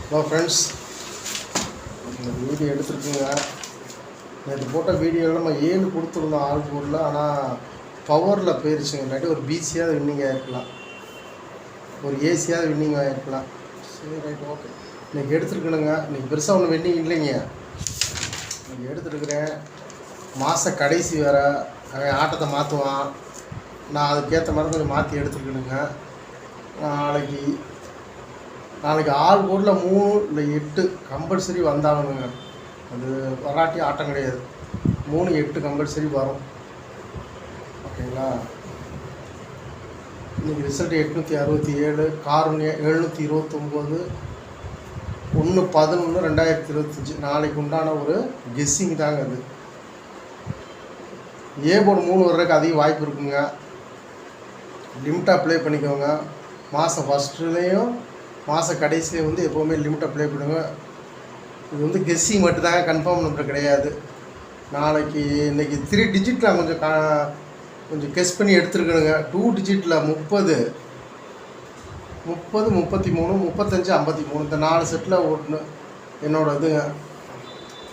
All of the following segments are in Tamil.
ஹலோ ஃப்ரெண்ட்ஸ், இந்த வீடியோ எடுத்துருக்குங்க. நேற்று போட்ட வீடியோவில் நம்ம 7 கொடுத்துருந்தோம் ஆல் போர்டில். ஆனால் பவரில் போயிடுச்சுங்க. இல்லாட்டி ஒரு பிசியாவது வின்னிங் ஆகிருக்கலாம், ஒரு ஏசியாவது வின்னிங் ஆகிருக்கலாம். சரி, ரைட், ஓகே. இன்றைக்கி எடுத்துருக்கணுங்க. இன்றைக்கி பெருசாக ஒன்றும் வின்னிங் இல்லைங்க. இன்றைக்கி எடுத்துருக்குறேன். மாத கடைசி வேறு, அவன் ஆட்டத்தை மாற்றுவான். நான் அதுக்கேற்ற மாதிரி கொஞ்சம் மாற்றி எடுத்துருக்கணுங்க. நாளைக்கு ஆல் போர்டில் 3 இல்லை 8 கம்பல்சரி வந்தாலுங்க. அது வராட்டி ஆட்டம் கிடையாது. 3 8 கம்பல்சரி வரும். ஓகேங்களா? இன்றைக்கி ரிசல்ட் 867, காரூண்யா 729, 1/11/2025. நாளைக்கு உண்டான ஒரு கெஸ்ஸிங் தாங்க அது. ஏ போர்டு 3 வர்றதுக்கு அதிக வாய்ப்பு இருக்குங்க. லிமிட்டாக ப்ளே பண்ணிக்கோங்க. மாதம் ஃபஸ்ட்டுலேயும் மாத கடைசியில் எப்போவுமே லிமிட்டை ப்ளே பண்ணுங்க. இது கெஸ்ஸிங் மட்டும்தாங்க, கன்ஃபார்ம் நம்பர் கிடையாது. இன்றைக்கி 3 டிஜிட்டில் கொஞ்சம் கெஸ் பண்ணி எடுத்துருக்கணுங்க. 2 டிஜிட்டில் 30, 33, 35, 53 இந்த 4 செட்டில் ஓட்டணும் என்னோடய இதுங்க.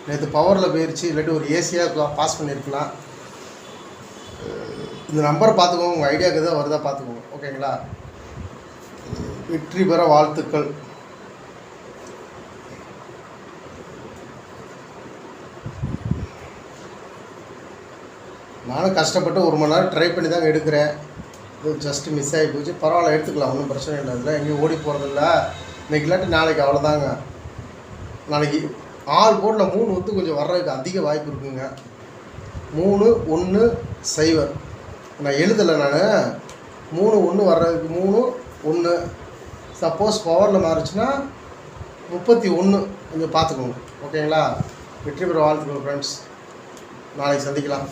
நேற்று பவரில் போயிடுச்சு. இல்லாட்டி ஒரு ஏசியாக பாஸ் பண்ணியிருக்கலாம். இந்த நம்பரை பார்த்துக்கோங்க, உங்கள் ஐடியாவுக்கு எதாவது வருதா பார்த்துக்கோங்க. ஓகேங்களா? வெற்றி பெற வாழ்த்துக்கள். நானும் கஷ்டப்பட்டு 1 மணி நேரம் ட்ரை பண்ணி தாங்க எடுக்கிறேன். இது ஜஸ்ட்டு மிஸ் ஆகி போச்சு. பரவாயில்ல, எடுத்துக்கலாம், ஒன்றும் பிரச்சனை இல்லை. அதில் எங்கேயும் ஓடி போகிறதில்ல. இன்றைக்கி இல்லாட்டி நாளைக்கு அவ்வளோதாங்க. நாளைக்கு ஆல் போர்டில் 3 கொஞ்சம் வர்றதுக்கு அதிக வாய்ப்பு இருக்குங்க. 3 1 0 நான் எழுதலை. நான் 3 1 வர்றதுக்கு 3 1. சப்போஸ் பவரில் மாறிச்சுன்னா 31 கொஞ்சம் பார்த்துக்கோங்க. ஓகேங்களா? வெற்றி பெற வாழ்த்துக்கள் ஃப்ரெண்ட்ஸ். நாளைக்கு சந்திக்கலாம்.